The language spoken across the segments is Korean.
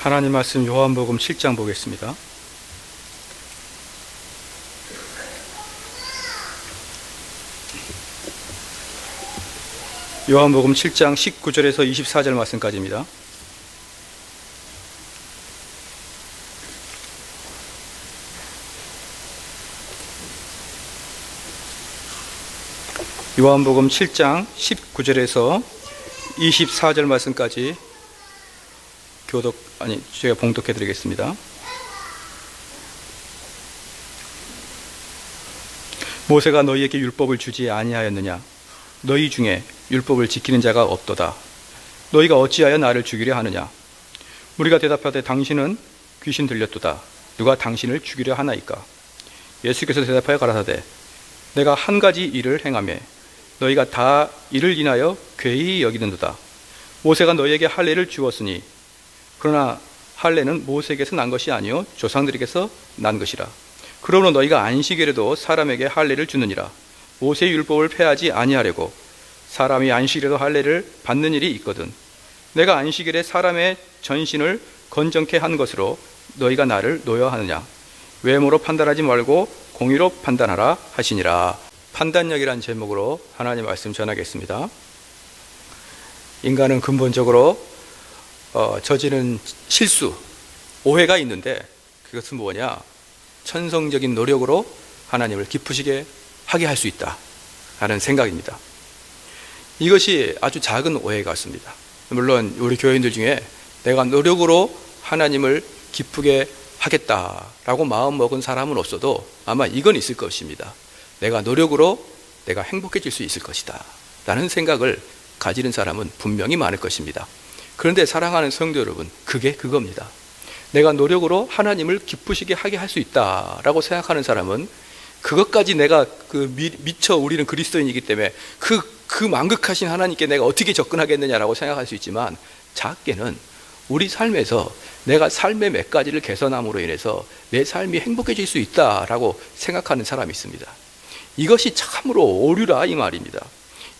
하나님 말씀 요한복음 7장 보겠습니다. 요한복음 7장 19절에서 24절 말씀까지입니다. 요한복음 7장 19절에서 24절 말씀까지 제가 봉독해 드리겠습니다. 모세가 너희에게 율법을 주지 아니하였느냐? 너희 중에 율법을 지키는 자가 없도다. 너희가 어찌하여 나를 죽이려 하느냐? 우리가 대답하되 당신은 귀신 들렸도다. 누가 당신을 죽이려 하나이까? 예수께서 대답하여 가라사대 내가 한 가지 일을 행하매 너희가 다 이를 인하여 괴히 여기는도다. 모세가 너희에게 할례를 주었으니 그러나 할례는 모세에게서 난 것이 아니요 조상들에게서 난 것이라. 그러므로 너희가 안식일에도 사람에게 할례를 주느니라. 모세의 율법을 폐하지 아니하려고 사람이 안식일에도 할례를 받는 일이 있거든. 내가 안식일에 사람의 전신을 건정케 한 것으로 너희가 나를 노여하느냐? 외모로 판단하지 말고 공의로 판단하라 하시니라. 판단력이란 제목으로 하나님 말씀 전하겠습니다. 인간은 근본적으로 저지른 실수, 오해가 있는데 그것은 뭐냐? 천성적인 노력으로 하나님을 기쁘시게 하게 할 수 있다 하는 생각입니다. 이것이 아주 작은 오해 같습니다. 물론 우리 교인들 중에 내가 노력으로 하나님을 기쁘게 하겠다라고 마음먹은 사람은 없어도 아마 이건 있을 것입니다. 내가 노력으로 내가 행복해질 수 있을 것이다 라는 생각을 가지는 사람은 분명히 많을 것입니다. 그런데 사랑하는 성도 여러분, 그게 그겁니다. 내가 노력으로 하나님을 기쁘시게 하게 할 수 있다라고 생각하는 사람은 그것까지 내가 미처 우리는 그리스도인이기 때문에 그 만극하신 하나님께 내가 어떻게 접근하겠느냐라고 생각할 수 있지만, 작게는 우리 삶에서 내가 삶의 몇 가지를 개선함으로 인해서 내 삶이 행복해질 수 있다라고 생각하는 사람이 있습니다. 이것이 참으로 오류라 이 말입니다.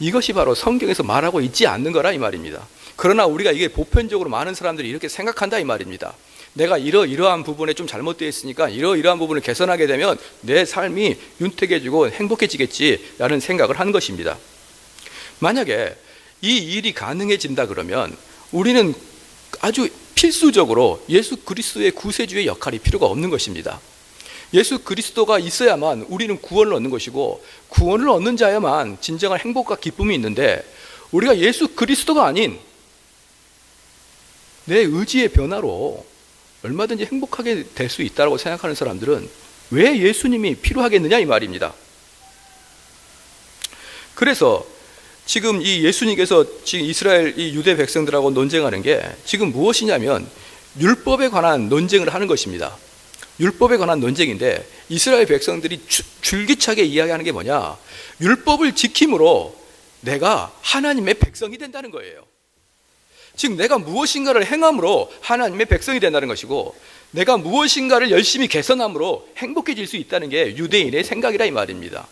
이것이 바로 성경에서 말하고 있지 않는 거라 이 말입니다. 그러나 우리가 이게 보편적으로 많은 사람들이 이렇게 생각한다 이 말입니다. 내가 이러한 부분에 좀 잘못되어 있으니까 이러한 부분을 개선하게 되면 내 삶이 윤택해지고 행복해지겠지라는 생각을 하는 것입니다. 만약에 이 일이 가능해진다 그러면 우리는 아주 필수적으로 예수 그리스도의 구세주의 역할이 필요가 없는 것입니다. 예수 그리스도가 있어야만 우리는 구원을 얻는 것이고, 구원을 얻는 자야만 진정한 행복과 기쁨이 있는데, 우리가 예수 그리스도가 아닌 내 의지의 변화로 얼마든지 행복하게 될 수 있다고 생각하는 사람들은 왜 예수님이 필요하겠느냐 이 말입니다. 그래서 지금 이 예수님께서 지금 이스라엘 이 유대 백성들하고 논쟁하는 게 지금 무엇이냐면 율법에 관한 논쟁을 하는 것입니다. 율법에 관한 논쟁인데, 이스라엘 백성들이 줄기차게 이야기하는 게 뭐냐? 율법을 지킴으로 내가 하나님의 백성이 된다는 거예요. 즉 내가 무엇인가를 행함으로 하나님의 백성이 된다는 것이고, 내가 무엇인가를 열심히 개선함으로 행복해질 수 있다는 게 유대인의 생각이라 이 말입니다.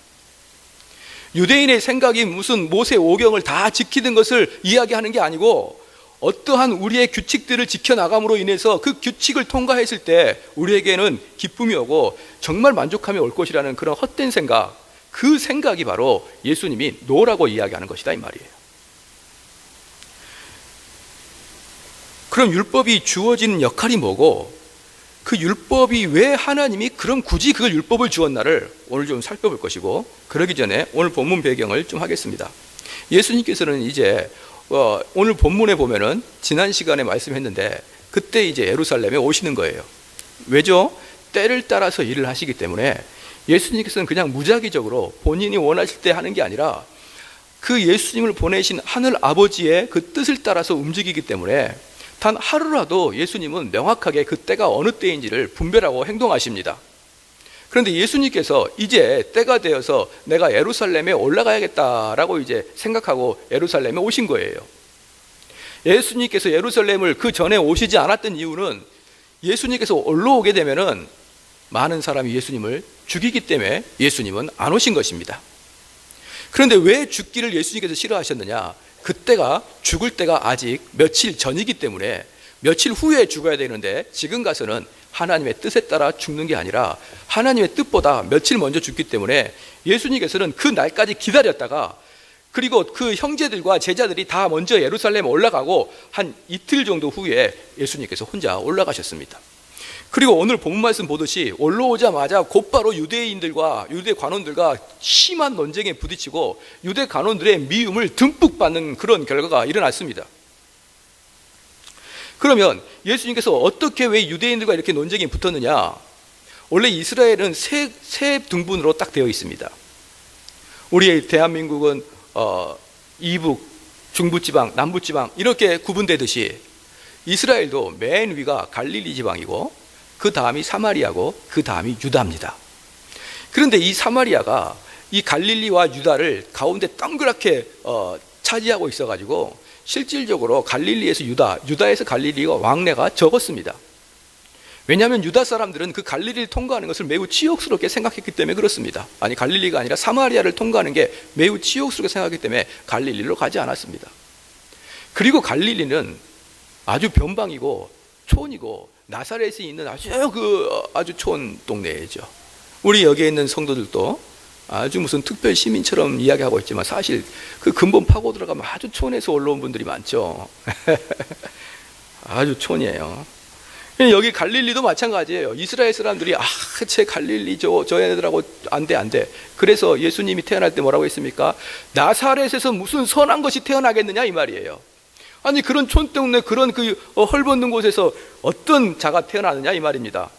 유대인의 생각이 무슨 모세 오경을 다 지키는 것을 이야기하는 게 아니고, 어떠한 우리의 규칙들을 지켜나감으로 인해서 그 규칙을 통과했을 때 우리에게는 기쁨이 오고 정말 만족함이 올 것이라는 그런 헛된 생각, 그 생각이 바로 예수님이 노라고 이야기하는 것이다 이 말이에요. 그럼 율법이 주어지는 역할이 뭐고, 그 율법이 왜 하나님이 그럼 굳이 그 율법을 주었나를 오늘 좀 살펴볼 것이고, 그러기 전에 오늘 본문 배경을 좀 하겠습니다. 예수님께서는 이제 오늘 본문에 보면은 지난 시간에 말씀했는데, 그때 이제 예루살렘에 오시는 거예요. 왜죠? 때를 따라서 일을 하시기 때문에 예수님께서는 그냥 무작위적으로 본인이 원하실 때 하는 게 아니라 그 예수님을 보내신 하늘 아버지의 그 뜻을 따라서 움직이기 때문에 단 하루라도 예수님은 명확하게 그 때가 어느 때인지를 분별하고 행동하십니다. 그런데 예수님께서 이제 때가 되어서 내가 예루살렘에 올라가야겠다라고 이제 생각하고 예루살렘에 오신 거예요. 예수님께서 예루살렘을 그 전에 오시지 않았던 이유는 예수님께서 올라오게 되면은 많은 사람이 예수님을 죽이기 때문에 예수님은 안 오신 것입니다. 그런데 왜 죽기를 예수님께서 싫어하셨느냐? 그때가 죽을 때가 아직 며칠 전이기 때문에 며칠 후에 죽어야 되는데 지금 가서는 하나님의 뜻에 따라 죽는 게 아니라 하나님의 뜻보다 며칠 먼저 죽기 때문에 예수님께서는 그 날까지 기다렸다가, 그리고 그 형제들과 제자들이 다 먼저 예루살렘에 올라가고 한 이틀 정도 후에 예수님께서 혼자 올라가셨습니다. 그리고 오늘 본문 말씀 보듯이 올라오자마자 곧바로 유대인들과 유대 관원들과 심한 논쟁에 부딪히고 유대 관원들의 미움을 듬뿍 받는 그런 결과가 일어났습니다. 그러면 예수님께서 어떻게, 왜 유대인들과 이렇게 논쟁이 붙었느냐? 원래 이스라엘은 세 등분으로 딱 되어 있습니다. 우리 대한민국은 이북, 중부지방, 남부지방 이렇게 구분되듯이 이스라엘도 맨 위가 갈릴리 지방이고 그 다음이 사마리아고 그 다음이 유다입니다. 그런데 이 사마리아가 이 갈릴리와 유다를 가운데 동그랗게 차지하고 있어가지고 실질적으로 갈릴리에서 유다에서 갈릴리가 왕래가 적었습니다. 왜냐하면 유다 사람들은 그 갈릴리를 통과하는 것을 매우 치욕스럽게 생각했기 때문에 그렇습니다. 아니, 갈릴리가 아니라 사마리아를 통과하는 게 매우 치욕스럽게 생각했기 때문에 갈릴리로 가지 않았습니다. 그리고 갈릴리는 아주 변방이고 촌이고 나사렛에 있는 아주 촌 동네이죠. 우리 여기에 있는 성도들도 아주 무슨 특별 시민처럼 이야기하고 있지만 사실 그 근본 파고 들어가면 아주 촌에서 올라온 분들이 많죠. 아주 촌이에요. 여기 갈릴리도 마찬가지예요. 이스라엘 사람들이 제 갈릴리 저 애들하고 안 돼. 그래서 예수님이 태어날 때 뭐라고 했습니까? 나사렛에서 무슨 선한 것이 태어나겠느냐 이 말이에요. 아니, 그런 촌 동네, 그런 헐벗는 곳에서 어떤 자가 태어나느냐 이 말입니다.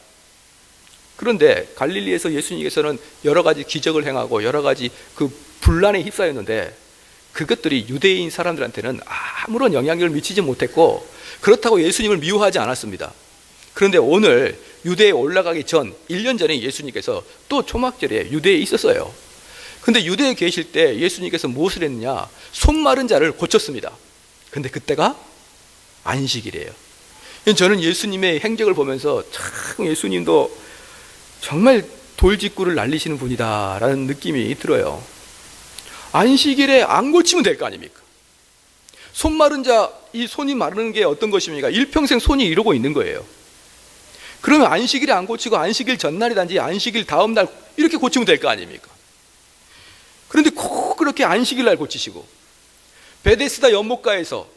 그런데 갈릴리에서 예수님께서는 여러 가지 기적을 행하고 여러 가지 그 분란에 휩싸였는데 그것들이 유대인 사람들한테는 아무런 영향력을 미치지 못했고, 그렇다고 예수님을 미워하지 않았습니다. 그런데 오늘 유대에 올라가기 전 1년 전에 예수님께서 또 초막절에 유대에 있었어요. 근데 유대에 계실 때 예수님께서 무엇을 했느냐? 손 마른 자를 고쳤습니다. 근데 그때가 안식일이에요. 저는 예수님의 행적을 보면서 참 예수님도 정말 돌직구를 날리시는 분이다라는 느낌이 들어요. 안식일에 안 고치면 될 거 아닙니까? 손 마른 자, 이 손이 마르는 게 어떤 것입니까? 일평생 손이 이러고 있는 거예요. 그러면 안식일에 안 고치고 안식일 전날이든지 안식일 다음 날 이렇게 고치면 될 거 아닙니까? 그런데 꼭 그렇게 안식일 날 고치시고, 베데스다 연못가에서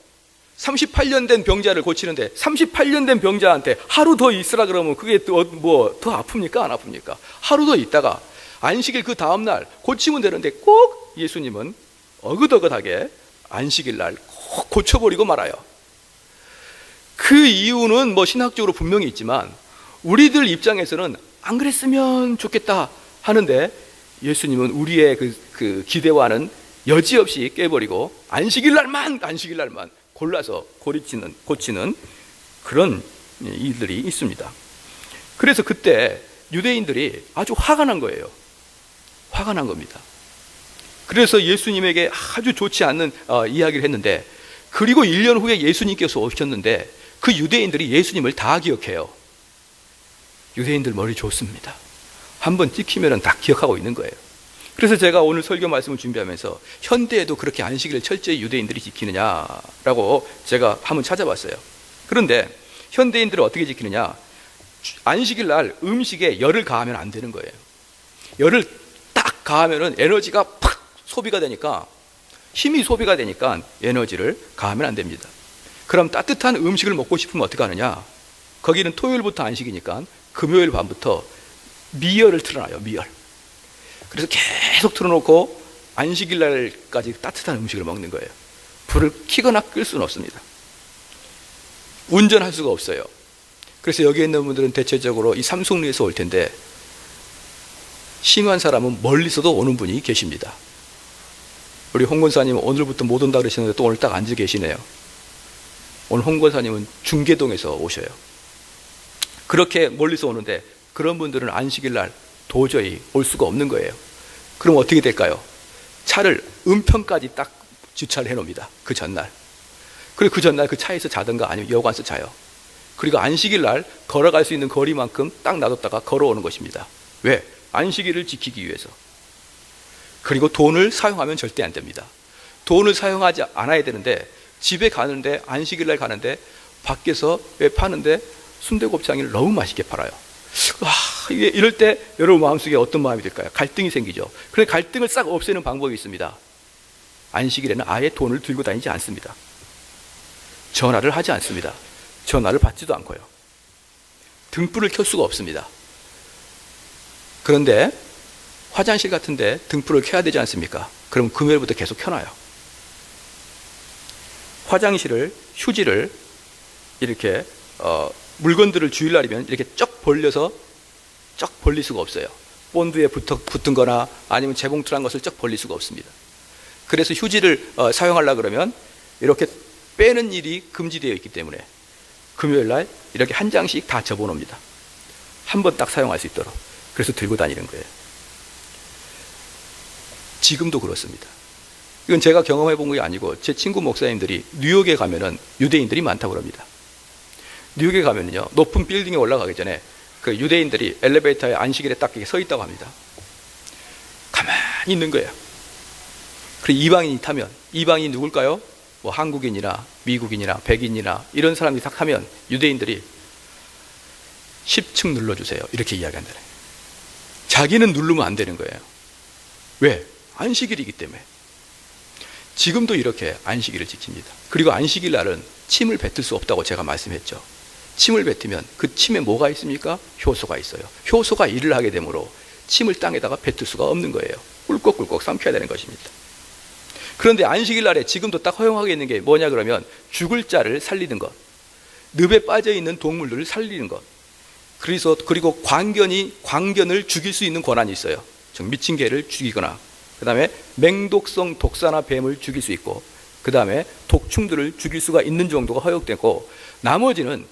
38년 된 병자를 고치는데 38년 된 병자한테 하루 더 있으라 그러면 그게 더 아픕니까? 안 아픕니까? 하루 더 있다가 안식일 그 다음 날 고치면 되는데 꼭 예수님은 어긋어긋하게 안식일 날 꼭 고쳐버리고 말아요. 그 이유는 신학적으로 분명히 있지만 우리들 입장에서는 안 그랬으면 좋겠다 하는데 예수님은 우리의 그 기대와는 여지없이 깨버리고 안식일 날만 골라서 고치는 그런 일들이 있습니다. 그래서 그때 유대인들이 아주 화가 난 거예요. 화가 난 겁니다. 그래서 예수님에게 아주 좋지 않는 이야기를 했는데, 그리고 1년 후에 예수님께서 오셨는데 그 유대인들이 예수님을 다 기억해요. 유대인들 머리 좋습니다. 한번 찍히면 다 기억하고 있는 거예요. 그래서 제가 오늘 설교 말씀을 준비하면서 현대에도 그렇게 안식일을 철저히 유대인들이 지키느냐라고 제가 한번 찾아봤어요. 그런데 현대인들은 어떻게 지키느냐? 안식일 날 음식에 열을 가하면 안 되는 거예요. 열을 딱 가하면은 에너지가 팍 소비가 되니까, 힘이 소비가 되니까 에너지를 가하면 안 됩니다. 그럼 따뜻한 음식을 먹고 싶으면 어떻게 하느냐? 거기는 토요일부터 안식이니까 금요일 밤부터 미열을 틀어놔요. 미열. 그래서 계속 틀어놓고 안식일 날까지 따뜻한 음식을 먹는 거예요. 불을 켜거나 끌 수는 없습니다. 운전할 수가 없어요. 그래서 여기 있는 분들은 대체적으로 이 삼성리에서 올 텐데 심한 사람은 멀리서도 오는 분이 계십니다. 우리 홍 권사님은 오늘부터 못 온다 그러시는데 또 오늘 딱 앉아 계시네요. 오늘 홍 권사님은 중계동에서 오셔요. 그렇게 멀리서 오는데 그런 분들은 안식일 날 도저히 올 수가 없는 거예요. 그럼 어떻게 될까요? 차를 은평까지 딱 주차를 해놓습니다. 그 전날. 그리고 그 전날 그 차에서 자든가 아니면 여관에서 자요. 그리고 안식일 날 걸어갈 수 있는 거리만큼 딱 놔뒀다가 걸어오는 것입니다. 왜? 안식일을 지키기 위해서. 그리고 돈을 사용하면 절대 안 됩니다. 돈을 사용하지 않아야 되는데 집에 가는데 안식일 날 가는데 밖에서 왜 파는데 순대곱창을 너무 맛있게 팔아요. 이럴 때 여러분 마음속에 어떤 마음이 들까요? 갈등이 생기죠. 그런데 갈등을 싹 없애는 방법이 있습니다. 안식일에는 아예 돈을 들고 다니지 않습니다. 전화를 하지 않습니다. 전화를 받지도 않고요. 등불을 켤 수가 없습니다. 그런데 화장실 같은데 등불을 켜야 되지 않습니까? 그럼 금요일부터 계속 켜놔요. 화장실을, 휴지를 이렇게 물건들을 주일날이면 이렇게 쩍 벌려서 쩍 벌릴 수가 없어요. 본드에 붙은 거나 아니면 재봉틀한 것을 쩍 벌릴 수가 없습니다. 그래서 휴지를 사용하려고 그러면 이렇게 빼는 일이 금지되어 있기 때문에 금요일날 이렇게 한 장씩 다 접어놓습니다. 한 번 딱 사용할 수 있도록. 그래서 들고 다니는 거예요. 지금도 그렇습니다. 이건 제가 경험해 본 게 아니고 제 친구 목사님들이 뉴욕에 가면은 유대인들이 많다고 합니다. 뉴욕에 가면은요, 높은 빌딩에 올라가기 전에 그 유대인들이 엘리베이터에 안식일에 딱 이렇게 서 있다고 합니다. 가만히 있는 거예요. 그리고 이방인이 타면, 이방인이 누굴까요? 뭐 한국인이나 미국인이나 백인이나 이런 사람들이 딱 하면 유대인들이 10층 눌러주세요. 이렇게 이야기한다네. 자기는 누르면 안 되는 거예요. 왜? 안식일이기 때문에. 지금도 이렇게 안식일을 지킵니다. 그리고 안식일 날은 침을 뱉을 수 없다고 제가 말씀했죠. 침을 뱉으면 그 침에 뭐가 있습니까? 효소가 있어요. 효소가 일을 하게 되므로 침을 땅에다가 뱉을 수가 없는 거예요. 꿀꺽꿀꺽 삼켜야 되는 것입니다. 그런데 안식일 날에 지금도 딱 허용하게 있는 게 뭐냐 그러면 죽을 자를 살리는 것, 늪에 빠져있는 동물들을 살리는 것, 그리고 광견을 죽일 수 있는 권한이 있어요. 즉 미친 개를 죽이거나, 그 다음에 맹독성 독사나 뱀을 죽일 수 있고, 그 다음에 독충들을 죽일 수가 있는 정도가 허용되고, 나머지는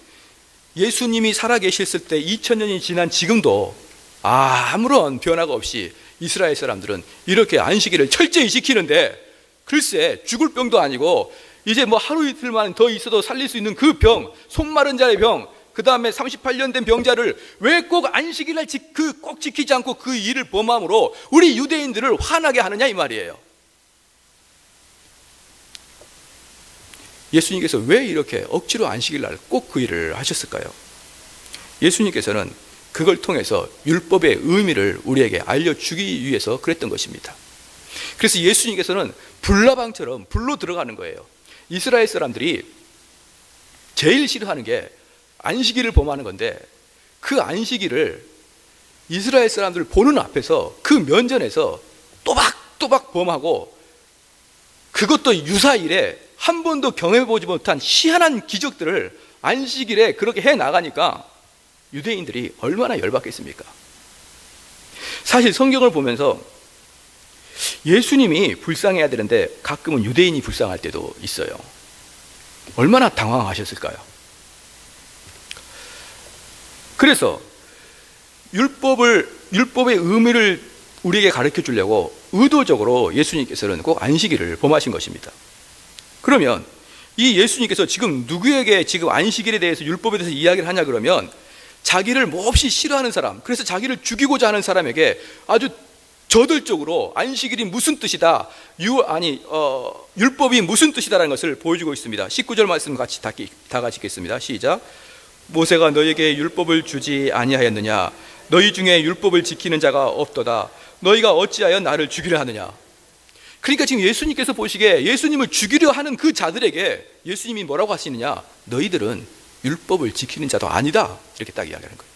예수님이 살아계셨을 때 2000년이 지난 지금도 아무런 변화가 없이 이스라엘 사람들은 이렇게 안식일을 철저히 지키는데, 글쎄 죽을 병도 아니고 이제 뭐 하루 이틀만 더 있어도 살릴 수 있는 그 병, 손 마른 자의 병, 그 다음에 38년 된 병자를 왜 꼭 안식일날 꼭 지키지 않고 그 일을 범함으로 우리 유대인들을 화나게 하느냐 이 말이에요. 예수님께서 왜 이렇게 억지로 안식일날 꼭 그 일을 하셨을까요? 예수님께서는 그걸 통해서 율법의 의미를 우리에게 알려주기 위해서 그랬던 것입니다. 그래서 예수님께서는 불나방처럼 불로 들어가는 거예요. 이스라엘 사람들이 제일 싫어하는 게 안식일을 범하는 건데, 그 안식일을 이스라엘 사람들 보는 앞에서 그 면전에서 또박또박 범하고, 그것도 유사일에 한 번도 경험해보지 못한 희한한 기적들을 안식일에 그렇게 해나가니까 유대인들이 얼마나 열받겠습니까? 사실 성경을 보면서 예수님이 불쌍해야 되는데 가끔은 유대인이 불쌍할 때도 있어요. 얼마나 당황하셨을까요? 그래서 율법의 의미를 우리에게 가르쳐 주려고 의도적으로 예수님께서는 꼭 안식일을 범하신 것입니다. 그러면 이 예수님께서 지금 누구에게 지금 안식일에 대해서 율법에 대해서 이야기를 하냐 그러면, 자기를 몹시 싫어하는 사람, 그래서 자기를 죽이고자 하는 사람에게 아주 저들적으로 안식일이 무슨 뜻이다, 율법이 무슨 뜻이다라는 것을 보여주고 있습니다. 19절 말씀 같이 다 같이 읽겠습니다. 시작. 모세가 너에게 율법을 주지 아니하였느냐? 너희 중에 율법을 지키는 자가 없도다. 너희가 어찌하여 나를 죽이려 하느냐? 그러니까 지금 예수님께서 보시기에 예수님을 죽이려 하는 그 자들에게 예수님이 뭐라고 하시느냐? 너희들은 율법을 지키는 자도 아니다. 이렇게 딱 이야기하는 거예요.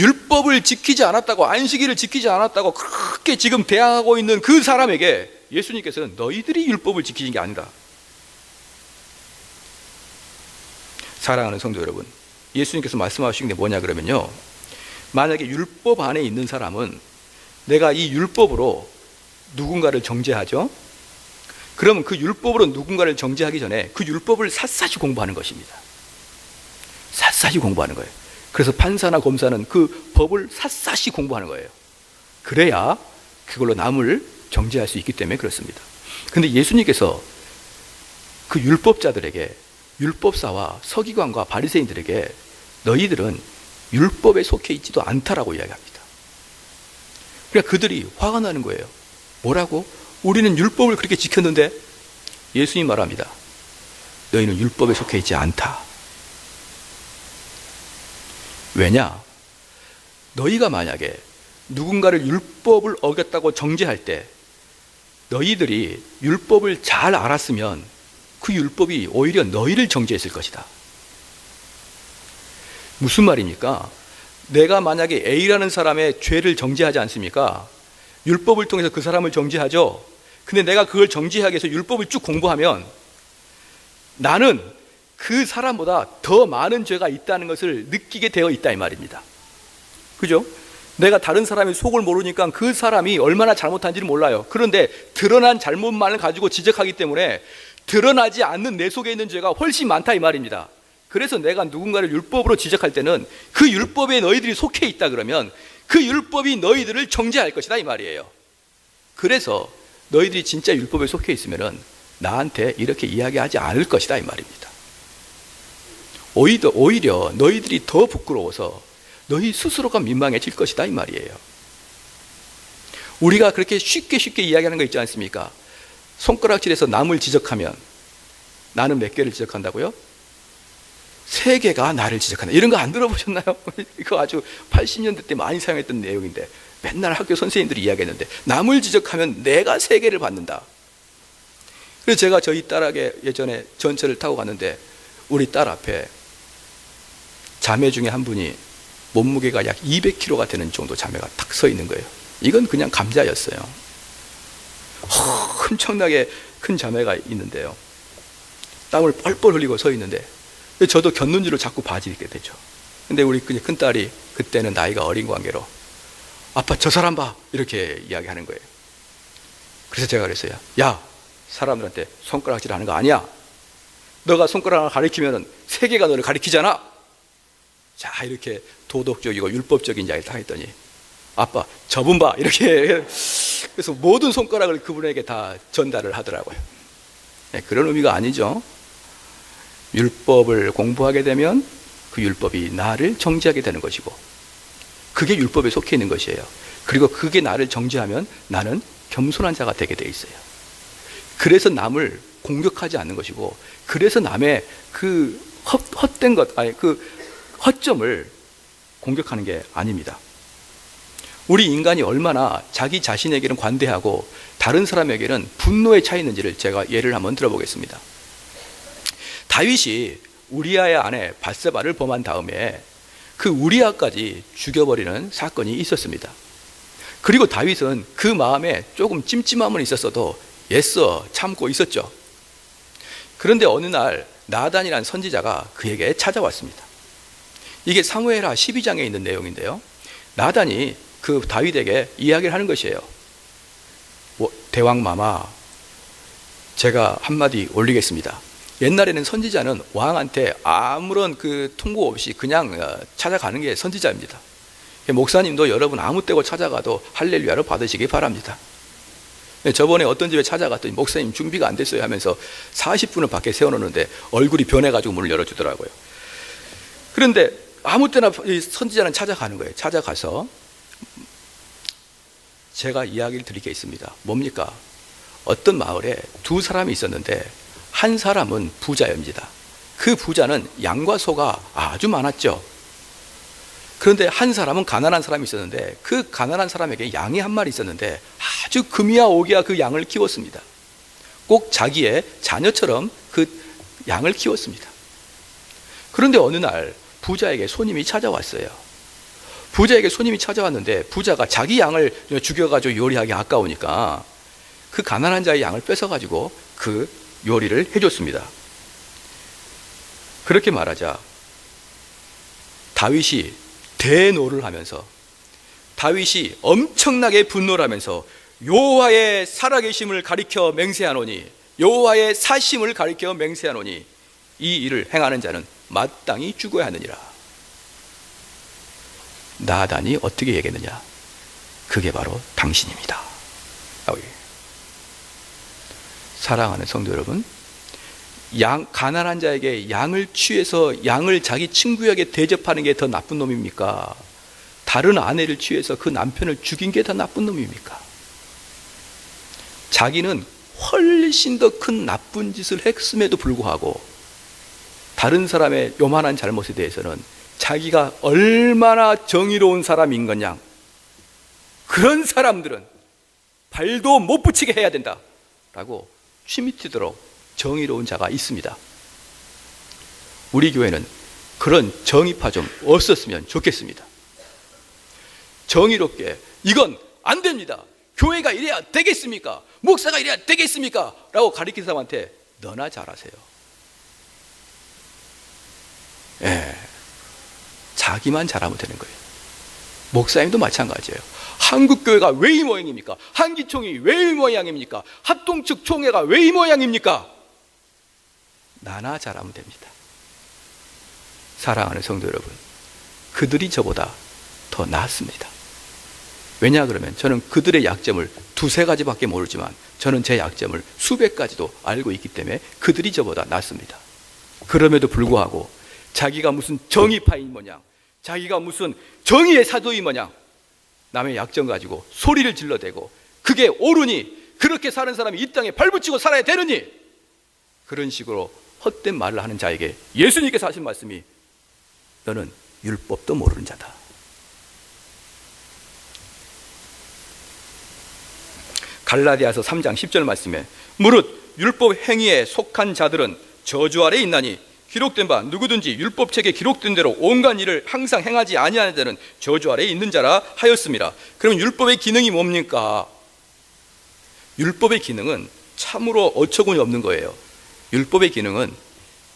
율법을 지키지 않았다고, 안식일을 지키지 않았다고 그렇게 지금 대항하고 있는 그 사람에게 예수님께서는 너희들이 율법을 지키는 게 아니다. 사랑하는 성도 여러분, 예수님께서 말씀하신 게 뭐냐 그러면요, 만약에 율법 안에 있는 사람은 내가 이 율법으로 누군가를 정죄하죠. 그러면 그 율법으로 누군가를 정죄하기 전에 그 율법을 샅샅이 공부하는 것입니다. 샅샅이 공부하는 거예요. 그래서 판사나 검사는 그 법을 샅샅이 공부하는 거예요. 그래야 그걸로 남을 정죄할 수 있기 때문에 그렇습니다. 그런데 예수님께서 그 율법자들에게, 율법사와 서기관과 바리새인들에게 너희들은 율법에 속해 있지도 않다라고 이야기합니다. 그러니까 그들이 화가 나는 거예요. 뭐라고? 우리는 율법을 그렇게 지켰는데? 예수님 말합니다. 너희는 율법에 속해 있지 않다. 왜냐? 너희가 만약에 누군가를 율법을 어겼다고 정죄할 때 너희들이 율법을 잘 알았으면 그 율법이 오히려 너희를 정죄했을 것이다. 무슨 말입니까? 내가 만약에 A라는 사람의 죄를 정죄하지 않습니까? 율법을 통해서 그 사람을 정죄하죠. 근데 내가 그걸 정죄하기 위해서 율법을 쭉 공부하면 나는 그 사람보다 더 많은 죄가 있다는 것을 느끼게 되어 있다 이 말입니다. 그죠? 내가 다른 사람의 속을 모르니까 그 사람이 얼마나 잘못한지를 몰라요. 그런데 드러난 잘못만을 가지고 지적하기 때문에 드러나지 않는 내 속에 있는 죄가 훨씬 많다 이 말입니다. 그래서 내가 누군가를 율법으로 지적할 때는 그 율법에 너희들이 속해 있다 그러면 그 율법이 너희들을 정죄할 것이다 이 말이에요. 그래서 너희들이 진짜 율법에 속해 있으면은 나한테 이렇게 이야기하지 않을 것이다 이 말입니다. 오히려 너희들이 더 부끄러워서 너희 스스로가 민망해질 것이다 이 말이에요. 우리가 그렇게 쉽게 이야기하는 거 있지 않습니까? 손가락질해서 남을 지적하면 나는 몇 개를 지적한다고요? 3개가 나를 지적한다. 이런 거 안 들어보셨나요? 이거 아주 80년대 때 많이 사용했던 내용인데 맨날 학교 선생님들이 이야기했는데 남을 지적하면 내가 3개를 받는다. 그래서 제가 저희 딸에게 예전에 전철을 타고 갔는데 우리 딸 앞에 자매 중에 한 분이 몸무게가 약 200kg가 되는 정도 자매가 탁 서 있는 거예요. 이건 그냥 감자였어요. 엄청나게 큰 자매가 있는데요. 땀을 뻘뻘 흘리고 서 있는데 저도 곁눈질로 자꾸 봐지게 되죠. 근데 우리 큰딸이 그때는 나이가 어린 관계로 아빠 저 사람 봐 이렇게 이야기하는 거예요. 그래서 제가 그랬어요. 야, 사람들한테 손가락질 하는 거 아니야. 너가 손가락을 가리키면 3개가 너를 가리키잖아. 자, 이렇게 도덕적이고 율법적인 이야기를 다 했더니 아빠 저분 봐 이렇게 그래서 모든 손가락을 그분에게 다 전달을 하더라고요. 네, 그런 의미가 아니죠. 율법을 공부하게 되면 그 율법이 나를 정죄하게 되는 것이고 그게 율법에 속해 있는 것이에요. 그리고 그게 나를 정죄하면 나는 겸손한 자가 되게 돼 있어요. 그래서 남을 공격하지 않는 것이고 그래서 남의 그 헛된 것, 아니 그 허점을 공격하는 게 아닙니다. 우리 인간이 얼마나 자기 자신에게는 관대하고 다른 사람에게는 분노에 차 있는지를 제가 예를 한번 들어보겠습니다. 다윗이 우리아의 아내 밧세바를 범한 다음에 그 우리아까지 죽여버리는 사건이 있었습니다. 그리고 다윗은 그 마음에 조금 찜찜함은 있었어도 애써 참고 있었죠. 그런데 어느 날 나단이라는 선지자가 그에게 찾아왔습니다. 이게 사무엘하 12장에 있는 내용인데요. 나단이 그 다윗에게 이야기를 하는 것이에요. 대왕마마, 제가 한마디 올리겠습니다. 옛날에는 선지자는 왕한테 아무런 그 통보 없이 그냥 찾아가는 게 선지자입니다. 목사님도 여러분 아무 때고 찾아가도 할렐루야로 받으시기 바랍니다. 저번에 어떤 집에 찾아갔더니 목사님 준비가 안 됐어요 하면서 40분을 밖에 세워놓는데 얼굴이 변해가지고 문을 열어주더라고요. 그런데 아무 때나 선지자는 찾아가는 거예요. 찾아가서 제가 이야기를 드릴 게 있습니다. 뭡니까? 어떤 마을에 2 사람이 있었는데 한 사람은 부자입니다. 그 부자는 양과 소가 아주 많았죠. 그런데 한 사람은 가난한 사람이 있었는데 그 가난한 사람에게 양이 한 마리 있었는데 아주 금이야 오기야 그 양을 키웠습니다. 꼭 자기의 자녀처럼 그 양을 키웠습니다. 그런데 어느 날 부자에게 손님이 찾아왔어요. 부자에게 손님이 찾아왔는데 부자가 자기 양을 죽여가지고 요리하기 아까우니까 그 가난한 자의 양을 뺏어가지고 그 요리를 해줬습니다. 그렇게 말하자 다윗이 대노를 하면서 다윗이 엄청나게 분노를 하면서 여호와의 살아계심을 가리켜 맹세하노니 여호와의 사심을 가리켜 맹세하노니 이 일을 행하는 자는 마땅히 죽어야 하느니라. 나단이 어떻게 얘기했느냐? 그게 바로 당신입니다. 사랑하는 성도 여러분, 가난한 자에게 양을 취해서 양을 자기 친구에게 대접하는 게 더 나쁜 놈입니까? 다른 아내를 취해서 그 남편을 죽인 게 더 나쁜 놈입니까? 자기는 훨씬 더 큰 나쁜 짓을 했음에도 불구하고 다른 사람의 요만한 잘못에 대해서는 자기가 얼마나 정의로운 사람인 거냐, 그런 사람들은 발도 못 붙이게 해야 된다 라고 춤이트도록 정의로운 자가 있습니다. 우리 교회는 그런 정의파 좀 없었으면 좋겠습니다. 정의롭게 이건 안 됩니다, 교회가 이래야 되겠습니까, 목사가 이래야 되겠습니까 라고 가르친 사람한테 너나 잘하세요. 예, 자기만 잘하면 되는 거예요. 목사님도 마찬가지예요. 한국교회가 왜 이 모양입니까? 한기총이 왜 이 모양입니까? 합동측 총회가 왜 이 모양입니까? 나나 잘하면 됩니다. 사랑하는 성도 여러분, 그들이 저보다 더 낫습니다. 왜냐 그러면 저는 그들의 약점을 두세 가지밖에 모르지만 저는 제 약점을 수백 가지도 알고 있기 때문에 그들이 저보다 낫습니다. 그럼에도 불구하고 자기가 무슨 정의파인 모양, 자기가 무슨 정의의 사도인 모양 남의 약점 가지고 소리를 질러대고 그게 옳으니, 그렇게 사는 사람이 이 땅에 발붙이고 살아야 되느니, 그런 식으로 헛된 말을 하는 자에게 예수님께서 하신 말씀이 너는 율법도 모르는 자다. 갈라디아서 3장 10절 말씀에 무릇 율법 행위에 속한 자들은 저주 아래 있나니 기록된 바 누구든지 율법책에 기록된 대로 온갖 일을 항상 행하지 아니하는 자는 저주 아래 있는 자라 하였습니다. 그럼 율법의 기능이 뭡니까? 율법의 기능은 참으로 어처구니 없는 거예요. 율법의 기능은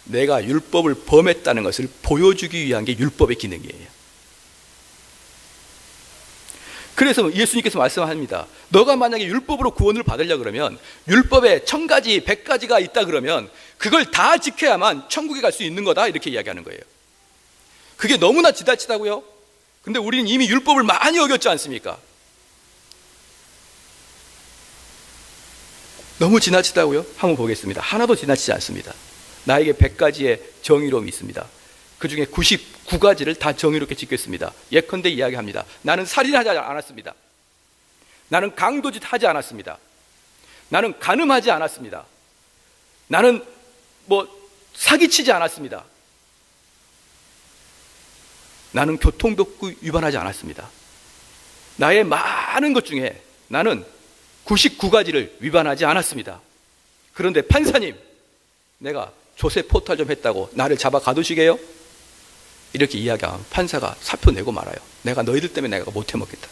내가 율법을 범했다는 것을 보여주기 위한 게 율법의 기능이에요. 그래서 예수님께서 말씀합니다. 너가 만약에 율법으로 구원을 받으려 그러면 율법에 1000가지, 100가지가 있다 그러면 그걸 다 지켜야만 천국에 갈 수 있는 거다, 이렇게 이야기하는 거예요. 그게 너무나 지나치다고요? 근데 우리는 이미 율법을 많이 어겼지 않습니까? 너무 지나치다고요? 한번 보겠습니다. 하나도 지나치지 않습니다. 나에게 100가지의 정의로움이 있습니다. 그 중에 99가지를 다 정의롭게 지켰습니다. 예컨대 이야기합니다. 나는 살인하지 않았습니다. 나는 강도짓 하지 않았습니다. 나는 간음하지 않았습니다. 나는 사기치지 않았습니다. 나는 교통법규 위반하지 않았습니다. 나의 많은 것 중에 나는 99가지를 위반하지 않았습니다. 그런데 판사님, 내가 조세 포탈 좀 했다고 나를 잡아 가두시게요? 이렇게 이야기하면 판사가 사표 내고 말아요. 내가 너희들 때문에 내가 못 해먹겠다.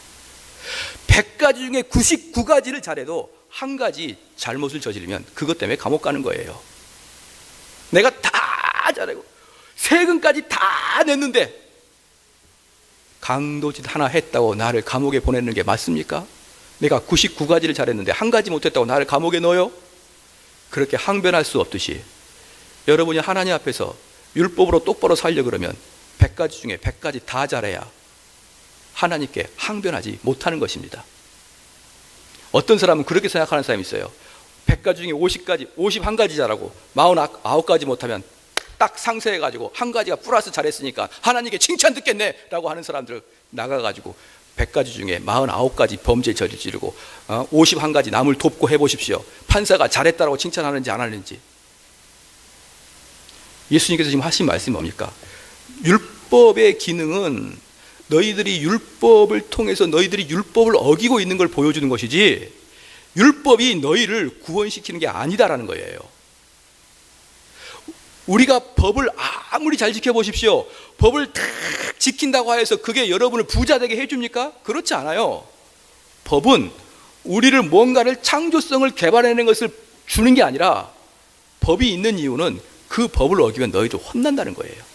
100가지 중에 99가지를 잘해도 한 가지 잘못을 저지르면 그것 때문에 감옥 가는 거예요. 내가 다 잘하고 세금까지 다 냈는데 강도짓 하나 했다고 나를 감옥에 보내는 게 맞습니까? 내가 99가지를 잘했는데 한 가지 못했다고 나를 감옥에 넣어요? 그렇게 항변할 수 없듯이 여러분이 하나님 앞에서 율법으로 똑바로 살려 그러면 100가지 중에 100가지 다 잘해야 하나님께 항변하지 못하는 것입니다. 어떤 사람은 그렇게 생각하는 사람이 있어요. 100가지 중에 50가지, 51가지 잘하고 49가지 못하면 딱 상쇄해가지고 한 가지가 플러스 잘했으니까 하나님께 칭찬 듣겠네 라고 하는 사람들 나가가지고 100가지 중에 49가지 범죄 저지르고 51가지 남을 돕고 해보십시오. 판사가 잘했다라고 칭찬하는지 안 하는지. 예수님께서 지금 하신 말씀이 뭡니까? 율법의 기능은 너희들이 율법을 통해서 너희들이 율법을 어기고 있는 걸 보여주는 것이지 율법이 너희를 구원시키는 게 아니다라는 거예요. 우리가 법을 아무리 잘 지켜보십시오. 법을 다 지킨다고 해서 그게 여러분을 부자 되게 해줍니까? 그렇지 않아요. 법은 우리를 뭔가를 창조성을 개발해내는 것을 주는 게 아니라 법이 있는 이유는 그 법을 어기면 너희도 혼난다는 거예요.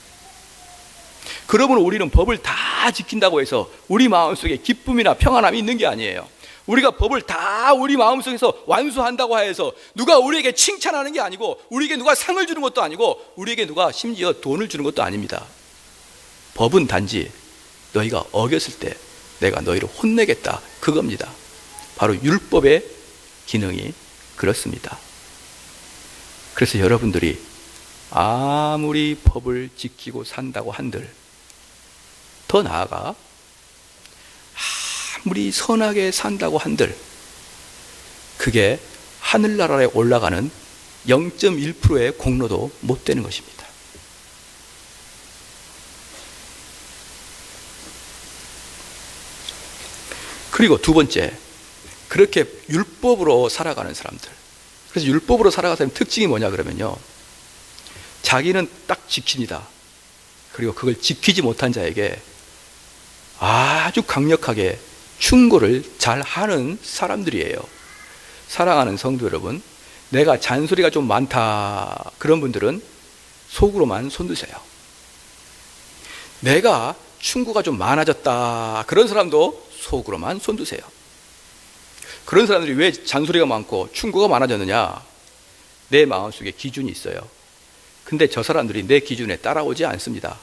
그러므로 우리는 법을 다 지킨다고 해서 우리 마음속에 기쁨이나 평안함이 있는 게 아니에요. 우리가 법을 다 우리 마음속에서 완수한다고 해서 누가 우리에게 칭찬하는 게 아니고 우리에게 누가 상을 주는 것도 아니고 우리에게 누가 심지어 돈을 주는 것도 아닙니다. 법은 단지 너희가 어겼을 때 내가 너희를 혼내겠다, 그겁니다. 바로 율법의 기능이 그렇습니다. 그래서 여러분들이 아무리 법을 지키고 산다고 한들, 더 나아가 아무리 선하게 산다고 한들 그게 하늘나라에 올라가는 0.1%의 공로도 못 되는 것입니다. 그리고 두 번째, 그렇게 율법으로 살아가는 사람들. 그래서 율법으로 살아가는 사람의 특징이 뭐냐 그러면요, 자기는 딱 지킵니다. 그리고 그걸 지키지 못한 자에게 아주 강력하게 충고를 잘 하는 사람들이에요. 사랑하는 성도 여러분, 내가 잔소리가 좀 많다 그런 분들은 속으로만 손드세요. 내가 충고가 좀 많아졌다 그런 사람도 속으로만 손드세요. 그런 사람들이 왜 잔소리가 많고 충고가 많아졌느냐? 내 마음속에 기준이 있어요. 근데 저 사람들이 내 기준에 따라오지 않습니다.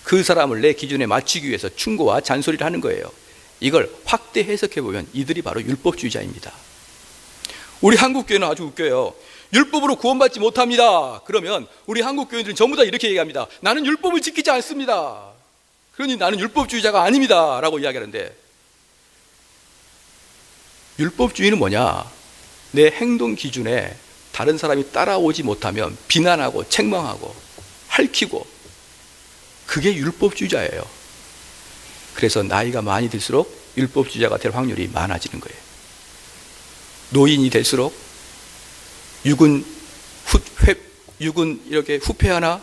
그 사람을 내 기준에 맞추기 위해서 충고와 잔소리를 하는 거예요. 이걸 확대 해석해 보면 이들이 바로 율법주의자입니다. 우리 한국교회는 아주 웃겨요. 율법으로 구원받지 못합니다. 그러면 우리 한국교회들은 전부 다 이렇게 얘기합니다. 나는 율법을 지키지 않습니다. 그러니 나는 율법주의자가 아닙니다 라고 이야기하는데, 율법주의는 뭐냐? 내 행동 기준에 다른 사람이 따라오지 못하면 비난하고 책망하고 핥히고, 그게 율법주의자예요. 그래서 나이가 많이 들수록 율법주의자가 될 확률이 많아지는 거예요. 노인이 될수록 육은 이렇게 후패하나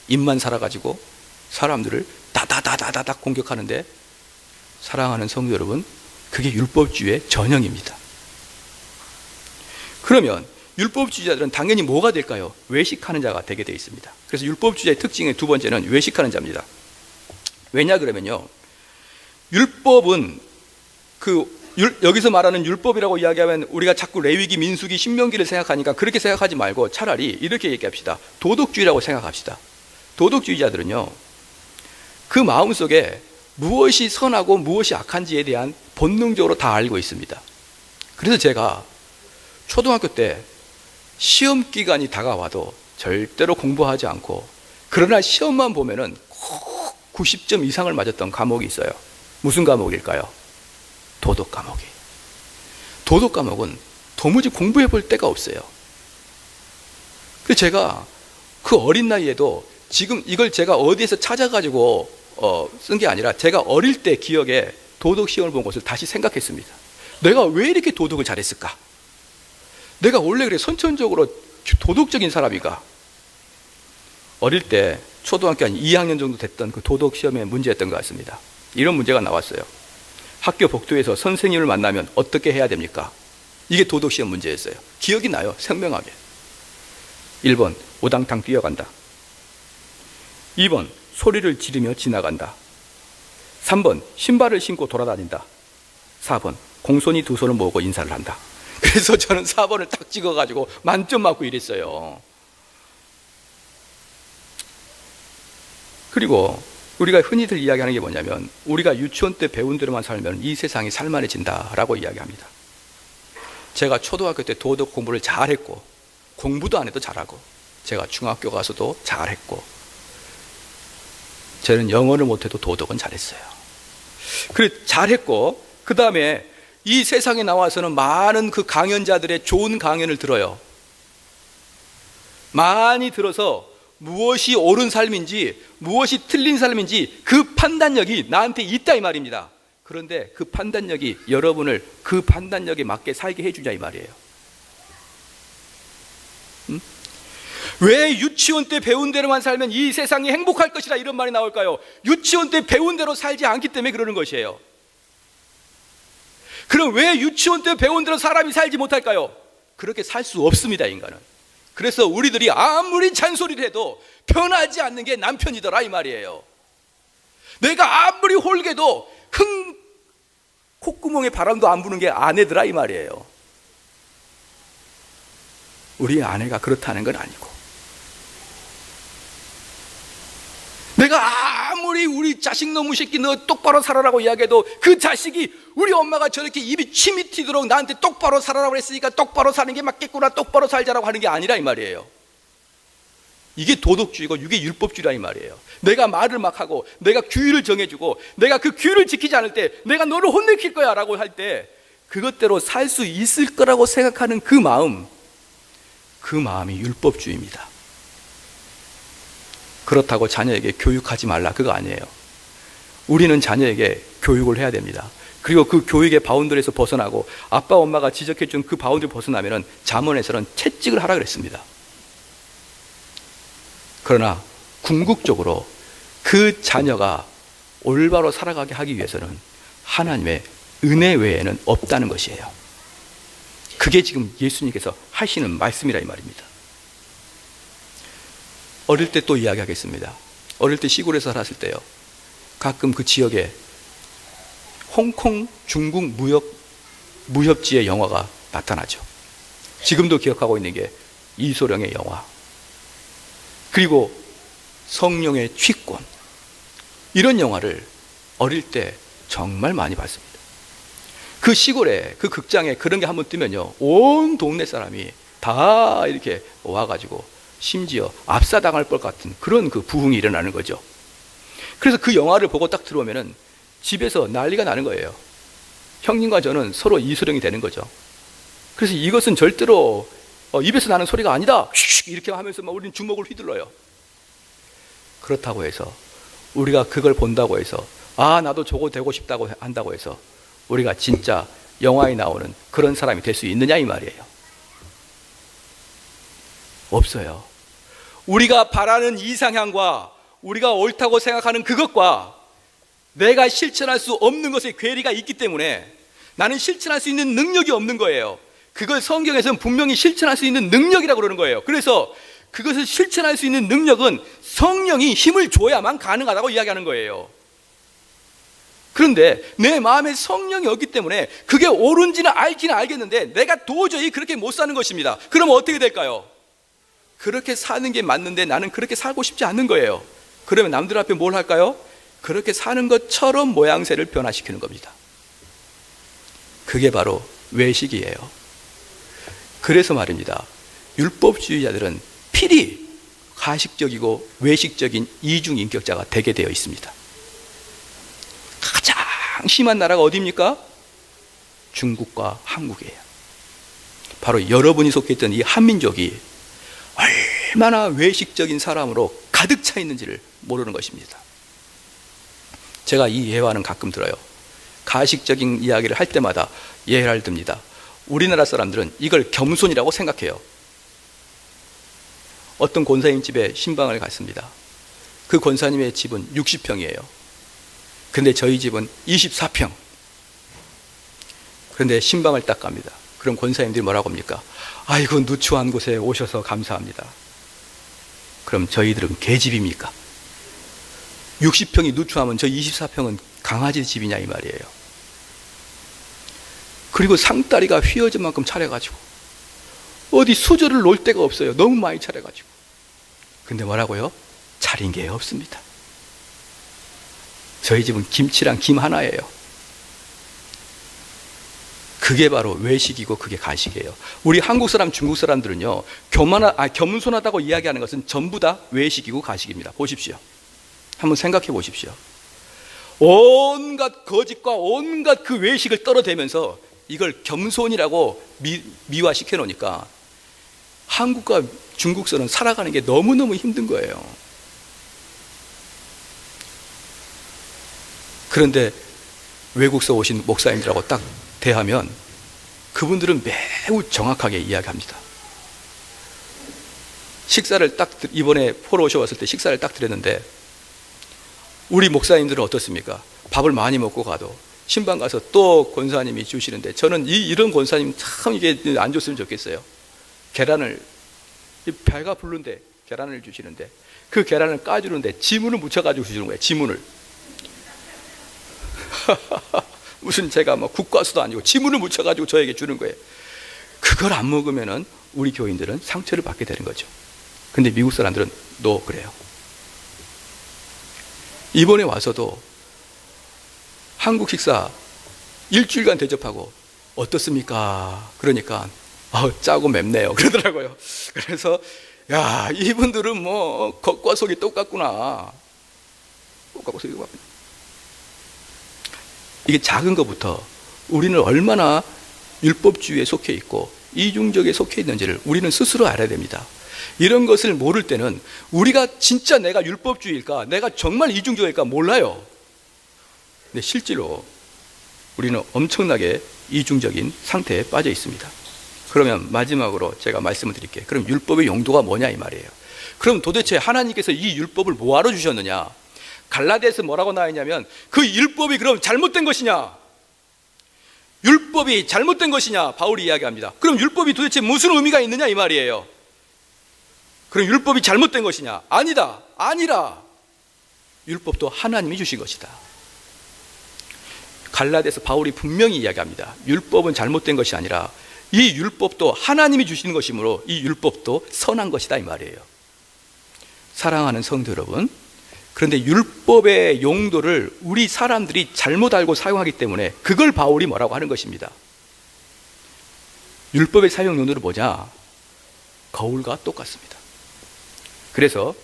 입만 살아가지고 사람들을 다다다다닥 공격하는데, 사랑하는 성도 여러분, 그게 율법주의의 전형입니다. 그러면 율법주의자들은 당연히 뭐가 될까요? 외식하는 자가 되게 되어 있습니다. 그래서 율법주의자의 특징의 두 번째는 외식하는 자입니다. 왜냐 그러면요, 율법은 여기서 말하는 율법이라고 이야기하면 우리가 자꾸 레위기, 민수기, 신명기를 생각하니까 그렇게 생각하지 말고 차라리 이렇게 얘기합시다. 도덕주의라고 생각합시다. 도덕주의자들은요, 그 마음속에 무엇이 선하고 무엇이 악한지에 대한 본능적으로 다 알고 있습니다. 그래서 제가 초등학교 때 시험 기간이 다가와도 절대로 공부하지 않고, 그러나 시험만 보면은 꼭 90점 이상을 맞았던 과목이 있어요. 무슨 과목일까요? 도덕 과목이. 도덕 과목은 도무지 공부해 볼 데가 없어요. 그래서 제가 그 어린 나이에도, 지금 이걸 제가 어디에서 찾아가지고 쓴 게 아니라 제가 어릴 때 기억에 도덕 시험을 본 것을 다시 생각했습니다. 내가 왜 이렇게 도덕을 잘했을까? 내가 원래 그래 선천적으로 도덕적인 사람이가. 어릴 때 초등학교 한 2학년 정도 됐던 그 도덕 시험의 문제였던 것 같습니다. 이런 문제가 나왔어요. 학교 복도에서 선생님을 만나면 어떻게 해야 됩니까? 이게 도덕 시험 문제였어요. 기억이 나요, 생명하게. 1번 오당탕 뛰어간다. 2번 소리를 지르며 지나간다. 3번 신발을 신고 돌아다닌다. 4번 공손히 두 손을 모으고 인사를 한다. 그래서 저는 4번을 딱 찍어가지고 만점 맞고 이랬어요. 그리고 우리가 흔히들 이야기하는 게 뭐냐면, 우리가 유치원 때 배운 대로만 살면 이 세상이 살만해진다라고 이야기합니다. 제가 초등학교 때 도덕 공부를 잘했고, 공부도 안 해도 잘하고, 제가 중학교 가서도 잘했고, 저는 영어를 못해도 도덕은 잘했어요. 그래 잘했고, 그 다음에 이 세상에 나와서는 많은 그 강연자들의 좋은 강연을 들어요. 많이 들어서 무엇이 옳은 삶인지 무엇이 틀린 삶인지 그 판단력이 나한테 있다 이 말입니다. 그런데 그 판단력이 여러분을 그 판단력에 맞게 살게 해주냐 이 말이에요. 왜 유치원 때 배운 대로만 살면 이 세상이 행복할 것이라 이런 말이 나올까요? 유치원 때 배운 대로 살지 않기 때문에 그러는 것이에요. 그럼 왜 유치원 때 배운 대로 사람이 살지 못할까요? 그렇게 살 수 없습니다, 인간은. 그래서 우리들이 아무리 잔소리를 해도 편하지 않는 게 남편이더라 이 말이에요. 내가 아무리 홀게도 콧구멍에 바람도 안 부는 게 아내더라 이 말이에요. 우리 아내가 그렇다는 건 아니고, 내가 아무리 우리 자식 놈의 새끼 너 똑바로 살아라고 이야기해도 그 자식이 우리 엄마가 저렇게 입이 침이 튀도록 나한테 똑바로 살아라고 했으니까 똑바로 사는 게 맞겠구나, 똑바로 살자라고 하는 게 아니라 이 말이에요. 이게 도덕주의고 이게 율법주의라 이 말이에요. 내가 말을 막 하고 내가 규율을 정해주고 내가 그 규율을 지키지 않을 때 내가 너를 혼내킬 거야 라고 할 때 그것대로 살 수 있을 거라고 생각하는 그 마음이 우리는 자녀에게 교육을 해야 됩니다. 그리고 그 교육의 바운더리에서 벗어나고 아빠 엄마가 지적해준 그 바운더리 벗어나면은 잠언에서는 채찍을 하라 그랬습니다. 그러나 궁극적으로 그 자녀가 올바로 살아가게 하기 위해서는 하나님의 은혜 외에는 없다는 것이에요. 그게 지금 예수님께서 하시는 말씀이라 이 말입니다. 어릴 때 또 이야기하겠습니다. 어릴 때 시골에서 살았을 때요, 가끔 그 지역에 홍콩 중국 무협지의 영화가 나타나죠. 지금도 기억하고 있는 게 이소룡의 영화, 그리고 성령의 취권, 이런 영화를 어릴 때 정말 많이 봤습니다. 그 시골에 그 극장에 그런 게 한번 뜨면요, 온 동네 사람이 다 이렇게 와가지고 심지어 압사당할 것 같은 그런 그 부흥이 일어나는 거죠. 그래서 그 영화를 보고 딱 들어오면은 집에서 난리가 나는 거예요. 형님과 저는 서로 이소룡이 되는 거죠. 그래서 이것은 절대로 입에서 나는 소리가 아니다, 이렇게 하면서 막 우리는 주먹을 휘둘러요. 그렇다고 해서 우리가 그걸 본다고 해서 아, 나도 저거 되고 싶다고 한다고 해서 우리가 진짜 영화에 나오는 그런 사람이 될 수 있느냐 이 말이에요. 없어요. 우리가 바라는 이상향과 우리가 옳다고 생각하는 그것과 내가 실천할 수 없는 것의 괴리가 있기 때문에 나는 실천할 수 있는 능력이 없는 거예요. 그걸 성경에서는 분명히 실천할 수 있는 능력이라고 그러는 거예요. 그래서 그것을 실천할 수 있는 능력은 성령이 힘을 줘야만 가능하다고 이야기하는 거예요. 그런데 내 마음에 성령이 없기 때문에 그게 옳은지는 알기는 알겠는데 내가 도저히 그렇게 못 사는 것입니다. 그럼 어떻게 될까요? 그렇게 사는 게 맞는데 나는 그렇게 살고 싶지 않는 거예요. 그러면 남들 앞에 뭘 할까요? 그렇게 사는 것처럼 모양새를 변화시키는 겁니다. 그게 바로 외식이에요. 그래서 말입니다, 율법주의자들은 필히 가식적이고 외식적인 이중인격자가 되게 되어 있습니다. 가장 심한 나라가 어디입니까? 중국과 한국이에요. 바로 여러분이 속해 있던 이 한민족이 얼마나 외식적인 사람으로 가득 차 있는지를 모르는 것입니다. 제가 이 예화는 가끔 들어요. 가식적인 이야기를 할 때마다 예화를 듭니다. 우리나라 사람들은 이걸 겸손이라고 생각해요. 어떤 권사님 집에 신방을 갔습니다. 그 권사님의 집은 60평이에요. 근데 저희 집은 24평. 그런데 신방을 딱 갑니다. 그럼 권사님들이 뭐라고 합니까? 아이고, 누추한 곳에 오셔서 감사합니다. 그럼 저희들은 개집입니까? 60평이 누추하면 저 24평은 강아지 집이냐 이 말이에요. 그리고 상다리가 휘어질 만큼 차려가지고 어디 수저를 놓을 데가 없어요. 너무 많이 차려가지고. 근데 뭐라고요? 차린 게 없습니다. 저희 집은 김치랑 김 하나예요. 그게 바로 외식이고 그게 가식이에요. 우리 한국 사람, 중국 사람들은요, 겸손하다고 이야기하는 것은 전부 다 외식이고 가식입니다. 보십시오. 한번 생각해 보십시오. 온갖 거짓과 온갖 그 외식을 떨어대면서 이걸 겸손이라고 미화시켜 놓으니까 한국과 중국서는 살아가는 게 너무너무 힘든 거예요. 그런데 외국서 오신 목사님들하고 딱 대하면 그분들은 매우 정확하게 이야기합니다. 식사를 딱 이번에 포로 오셔왔을 때 식사를 딱 드렸는데 우리 목사님들은 어떻습니까? 밥을 많이 먹고 가도 신방 가서 또 권사님이 주시는데 저는 이런 권사님 참 이게 안 줬으면 좋겠어요. 계란을 배가 부른데 계란을 주시는데 그 계란을 까주는데 지문을 묻혀가지고 주시는 거예요. 지문을. 무슨 제가 뭐 국과수도 아니고 지문을 묻혀가지고 저에게 주는 거예요. 그걸 안 먹으면은 우리 교인들은 상처를 받게 되는 거죠. 근데 미국 사람들은 그래요. 이번에 와서도 한국 식사 일주일간 대접하고 어떻습니까? 그러니까 짜고 맵네요 그러더라고요. 그래서 야, 이분들은 뭐 겉과 속이 똑같구나. 겉과 속이 똑같구나. 이게 작은 것부터 우리는 얼마나 율법주의에 속해 있고 이중적에 속해 있는지를 우리는 스스로 알아야 됩니다. 이런 것을 모를 때는 우리가 진짜 내가 율법주의일까, 내가 정말 이중적일까 몰라요. 근데 실제로 우리는 엄청나게 이중적인 상태에 빠져 있습니다. 그러면 마지막으로 제가 말씀을 드릴게요. 그럼 율법의 용도가 뭐냐 이 말이에요. 그럼 도대체 하나님께서 이 율법을 뭐하러 주셨느냐? 갈라디아에서 뭐라고 나와 있냐면 그 율법이 그럼 잘못된 것이냐? 율법이 잘못된 것이냐? 바울이 이야기합니다. 그럼 율법이 도대체 무슨 의미가 있느냐 이 말이에요. 그럼 율법이 잘못된 것이냐? 아니다. 아니라 율법도 하나님이 주신 것이다. 갈라디아에서 바울이 분명히 이야기합니다. 율법은 잘못된 것이 아니라 이 율법도 하나님이 주시는 것이므로 이 율법도 선한 것이다 이 말이에요. 사랑하는 성도 여러분, 그런데 율법의 용도를 우리 사람들이 잘못 알고 사용하기 때문에 그걸 바울이 뭐라고 하는 것입니다. 율법의 사용 용도를 보자 거울과 똑같습니다. 그래서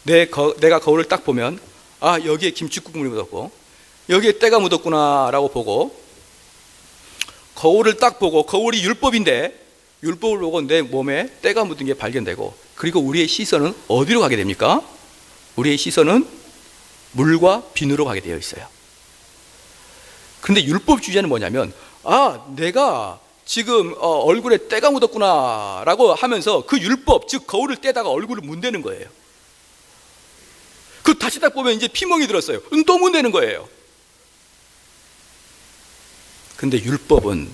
내가 거울을 딱 보면 아, 여기에 김치국물이 묻었고 여기에 때가 묻었구나 라고 보고, 거울을 딱 보고 거울이 율법인데 율법을 보고 내 몸에 때가 묻은 게 발견되고, 그리고 우리의 시선은 어디로 가게 됩니까? 우리의 시선은 물과 비누로 가게 되어 있어요. 그런데 율법 주제는 뭐냐면 아, 내가 지금 얼굴에 때가 묻었구나 라고 하면서 그 율법, 즉 거울을 떼다가 얼굴을 문대는 거예요. 그 다시 딱 보면 이제 피멍이 들었어요. 또 문대는 거예요. 근데 율법은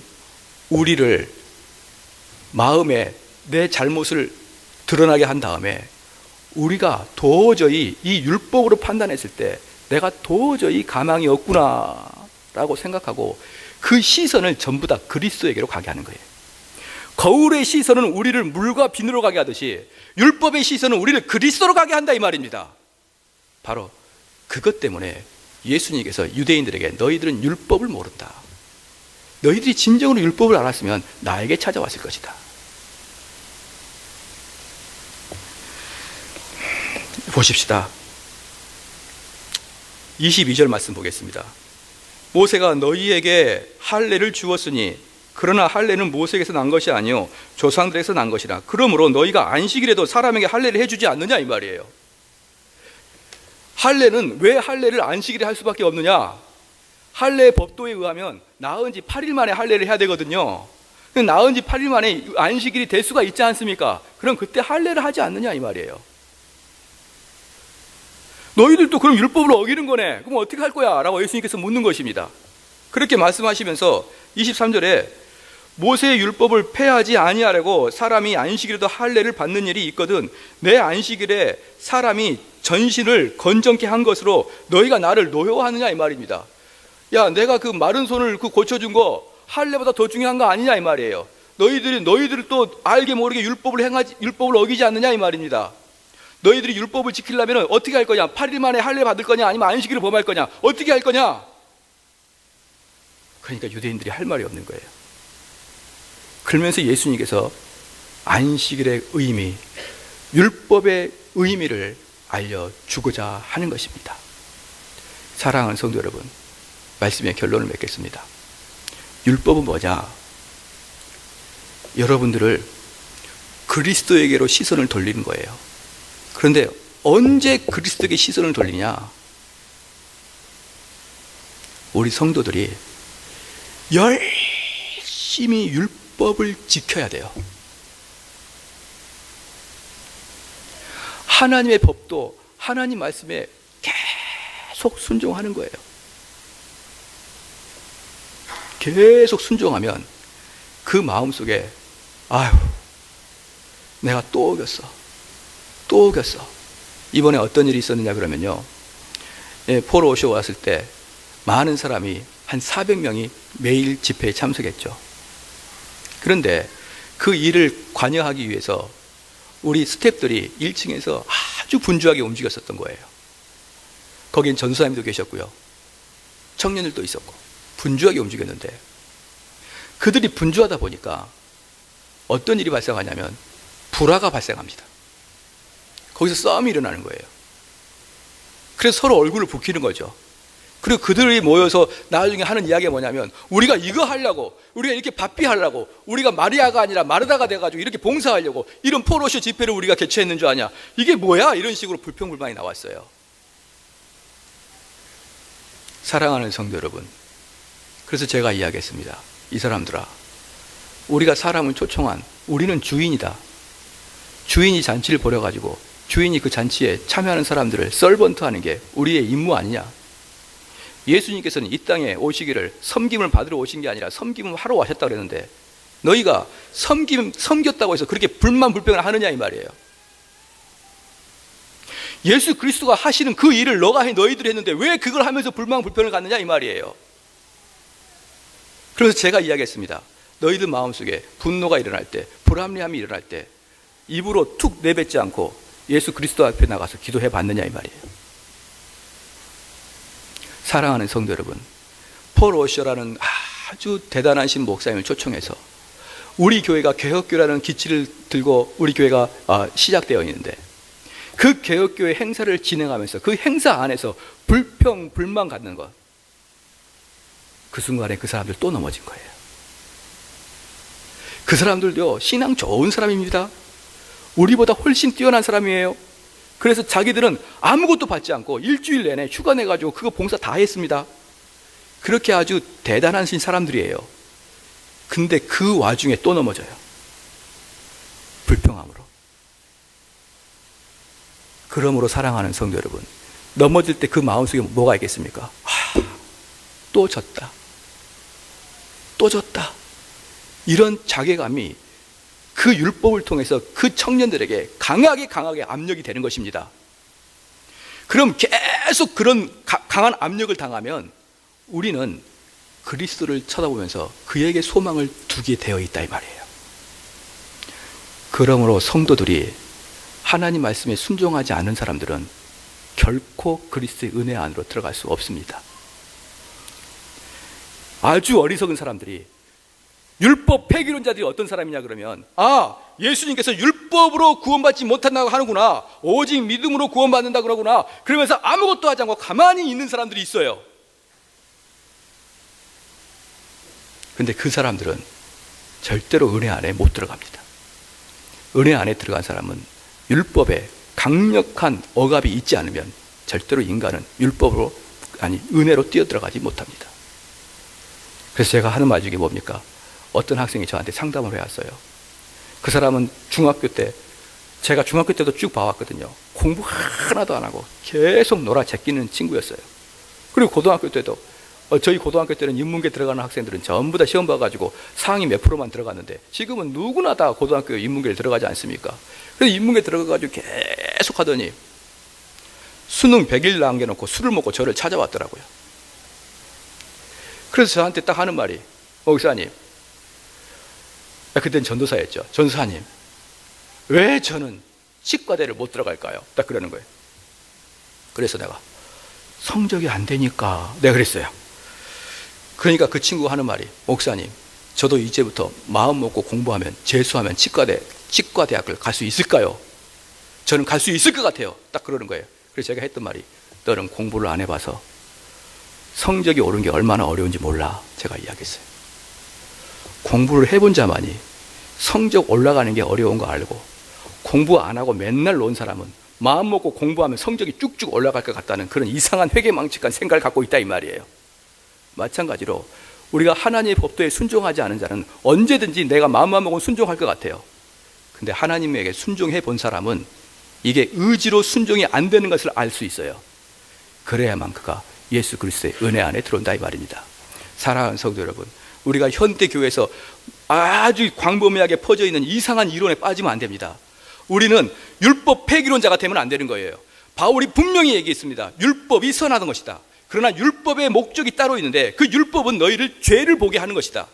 우리를 마음에 내 잘못을 드러나게 한 다음에 우리가 도저히 이 율법으로 판단했을 때 내가 도저히 가망이 없구나 라고 생각하고 그 시선을 전부 다 그리스도에게로 가게 하는 거예요. 거울의 시선은 우리를 물과 비누로 가게 하듯이 율법의 시선은 우리를 그리스도로 가게 한다 이 말입니다. 바로 그것 때문에 예수님께서 유대인들에게 너희들은 율법을 모른다. 너희들이 진정으로 율법을 알았으면 나에게 찾아왔을 것이다. 보십시다. 22절 말씀 보겠습니다. 모세가 너희에게 할례를 주었으니 그러나 할례는 모세에게서 난 것이 아니요 조상들에게서 난 것이라. 그러므로 너희가 안식일에도 사람에게 할례를 해주지 않느냐 이 말이에요. 할례는 왜 할례를 안식일에 할 수밖에 없느냐? 할례 법도에 의하면 나은 지 8일 만에 할례를 해야 되거든요. 나은 지 8일 만에 안식일이 될 수가 있지 않습니까? 그럼 그때 할례를 하지 않느냐 이 말이에요. 너희들도 그럼 율법을 어기는 거네. 그럼 어떻게 할 거야? 라고 예수님께서 묻는 것입니다. 그렇게 말씀하시면서 23절에 모세의 율법을 폐하지 아니하려고 사람이 안식일에도 할례를 받는 일이 있거든 내 안식일에 사람이 전신을 건정케 한 것으로 너희가 나를 노여워하느냐 이 말입니다. 야, 내가 그 마른 손을 그 고쳐준 거 할례보다 더 중요한 거 아니냐 이 말이에요. 너희들이 또 알게 모르게 율법을 어기지 않느냐 이 말입니다. 너희들이 율법을 지키려면 어떻게 할 거냐? 8일 만에 할례 받을 거냐? 아니면 안식일을 범할 거냐? 어떻게 할 거냐? 그러니까 유대인들이 할 말이 없는 거예요. 그러면서 예수님께서 안식일의 의미, 율법의 의미를 알려주고자 하는 것입니다. 사랑하는 성도 여러분, 말씀의 결론을 맺겠습니다. 율법은 뭐냐? 여러분들을 그리스도에게로 시선을 돌리는 거예요. 그런데 언제 그리스도에게 시선을 돌리냐? 우리 성도들이 열심히 율법을 지켜야 돼요. 하나님의 법도 하나님 말씀에 계속 순종하는 거예요. 계속 순종하면 그 마음속에 아유, 내가 또 어겼어. 이번에 어떤 일이 있었느냐 그러면요, 포로쇼 왔을 때 많은 사람이 한 400명이 매일 집회에 참석했죠. 그런데 그 일을 관여하기 위해서 우리 스태프들이 1층에서 아주 분주하게 움직였었던 거예요. 거긴 전수사님도 계셨고요, 청년들도 있었고 분주하게 움직였는데, 그들이 분주하다 보니까 어떤 일이 발생하냐면 불화가 발생합니다. 거기서 싸움이 일어나는 거예요. 그래서 서로 얼굴을 붉히는 거죠. 그리고 그들이 모여서 나중에 하는 이야기가 뭐냐면 우리가 이거 하려고, 우리가 이렇게 바삐 하려고, 우리가 마리아가 아니라 마르다가 돼가지고 이렇게 봉사하려고 이런 포로쇼 집회를 우리가 개최했는 줄 아냐, 이게 뭐야? 이런 식으로 불평불만이 나왔어요. 사랑하는 성도 여러분, 그래서 제가 이야기했습니다. 이 사람들아, 우리가 사람을 초청한, 우리는 주인이다. 주인이 잔치를 벌여가지고 주인이 그 잔치에 참여하는 사람들을 서번트하는 게 우리의 임무 아니냐. 예수님께서는 이 땅에 오시기를 섬김을 받으러 오신 게 아니라 섬김을 하러 오셨다고 그랬는데, 너희가 섬겼다고 해서 그렇게 불만불평을 하느냐 이 말이에요. 예수 그리스도가 하시는 그 일을 너희들이 했는데 왜 그걸 하면서 불만불평을 갖느냐 이 말이에요. 그래서 제가 이야기했습니다. 너희들 마음속에 분노가 일어날 때, 불합리함이 일어날 때 입으로 툭 내뱉지 않고 예수 그리스도 앞에 나가서 기도해 봤느냐 이 말이에요. 사랑하는 성도 여러분, 폴 오셔라는 아주 대단하신 목사님을 초청해서 우리 교회가 개혁교회라는 기치를 들고 우리 교회가 시작되어 있는데, 그 개혁교회 행사를 진행하면서 그 행사 안에서 불평, 불만 갖는 것, 그 순간에 그 사람들 또 넘어진 거예요. 그 사람들도 신앙 좋은 사람입니다. 우리보다 훨씬 뛰어난 사람이에요. 그래서 자기들은 아무것도 받지 않고 일주일 내내 휴가 내가지고 그거 봉사 다 했습니다. 그렇게 아주 대단하신 사람들이에요. 근데 그 와중에 또 넘어져요. 불평함으로. 그러므로 사랑하는 성도 여러분, 넘어질 때 그 마음속에 뭐가 있겠습니까? 또 졌다. 또 졌다. 이런 자괴감이 그 율법을 통해서 그 청년들에게 강하게 압력이 되는 것입니다. 그럼 계속 그런 강한 압력을 당하면 우리는 그리스도를 쳐다보면서 그에게 소망을 두게 되어 있다 이 말이에요. 그러므로 성도들이 하나님 말씀에 순종하지 않는 사람들은 결코 그리스도의 은혜 안으로 들어갈 수 없습니다. 아주 어리석은 사람들이, 율법 폐기론자들이 어떤 사람이냐 그러면, 예수님께서 율법으로 구원받지 못한다고 하는구나, 오직 믿음으로 구원받는다 그러구나, 그러면서 아무것도 하지 않고 가만히 있는 사람들이 있어요. 근데 그 사람들은 절대로 은혜 안에 못 들어갑니다. 은혜 안에 들어간 사람은 율법에 강력한 억압이 있지 않으면 절대로 인간은 은혜로 뛰어들어가지 못합니다. 그래서 제가 하는 말 중에 뭡니까? 어떤 학생이 저한테 상담을 해왔어요. 그 사람은 중학교 때, 제가 중학교 때도 쭉 봐왔거든요. 공부 하나도 안 하고 계속 놀아 제끼는 친구였어요. 그리고 고등학교 때도, 저희 고등학교 때는 인문계 들어가는 학생들은 전부 다 시험 봐가지고 상위 몇 프로만 들어갔는데, 지금은 누구나 다 고등학교 인문계를 들어가지 않습니까? 그래서 인문계 들어가가지고 계속 하더니 수능 100일 남겨놓고 술을 먹고 저를 찾아왔더라고요. 그래서 저한테 딱 하는 말이, 목사님, 그때는 전도사였죠. 전도사님, 왜 저는 치과대를 못 들어갈까요? 딱 그러는 거예요. 그래서 내가 성적이 안 되니까 내가 그랬어요. 그러니까 그 친구가 하는 말이, 목사님, 저도 이제부터 마음 먹고 공부하면, 재수하면 치과대학을 갈 수 있을까요? 저는 갈 수 있을 것 같아요. 딱 그러는 거예요. 그래서 제가 했던 말이, 너는 공부를 안 해봐서 성적이 오른 게 얼마나 어려운지 몰라. 제가 이야기했어요. 공부를 해본 자만이 성적 올라가는 게 어려운 거 알고, 공부 안 하고 맨날 논 사람은 마음 먹고 공부하면 성적이 쭉쭉 올라갈 것 같다는 그런 이상한 회계망측한 생각을 갖고 있다 이 말이에요. 마찬가지로 우리가 하나님의 법도에 순종하지 않은 자는 언제든지 내가 마음만 먹으면 순종할 것 같아요. 근데 하나님에게 순종해 본 사람은 이게 의지로 순종이 안 되는 것을 알 수 있어요. 그래야만 그가 예수 그리스도의 은혜 안에 들어온다 이 말입니다. 사랑하는 성도 여러분, 우리가 현대 교회에서 아주 광범위하게 퍼져 있는 이상한 이론에 빠지면 안 됩니다. 우리는 율법 폐기론자가 되면 안 되는 거예요. 바울이 분명히 얘기했습니다. 율법이 선하던 것이다. 그러나 율법의 목적이 따로 있는데, 그 율법은 너희를 죄를 보게 하는 것이다.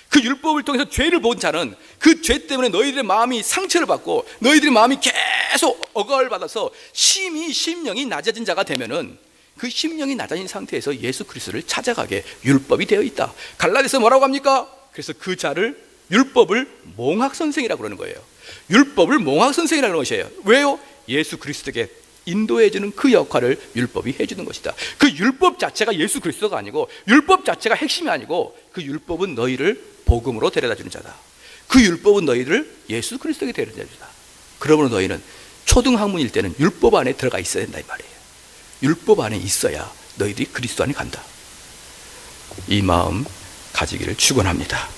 그 율법을 통해서 죄를 본 자는 그 죄 때문에 너희들의 마음이 상처를 받고 너희들의 마음이 계속 억압을 받아서 심령이 낮아진 자가 되면은, 그 심령이 낮아진 상태에서 예수 그리스도를 찾아가게 율법이 되어 있다. 갈라디아서 뭐라고 합니까? 그래서 그 자를, 율법을 몽학선생이라고 그러는 거예요. 율법을 몽학선생이라고 그러는 것이에요. 왜요? 예수 그리스도에게 인도해주는 그 역할을 율법이 해주는 것이다. 그 율법 자체가 예수 그리스도가 아니고, 율법 자체가 핵심이 아니고, 그 율법은 너희를 복음으로 데려다주는 자다. 그 율법은 너희를 예수 그리스도에게 데려다주는 자다. 그러므로 너희는 초등학문일 때는 율법 안에 들어가 있어야 된다 이 말이에요. 율법 안에 있어야 너희들이 그리스도 안에 간다. 이 마음 가지기를 축원합니다.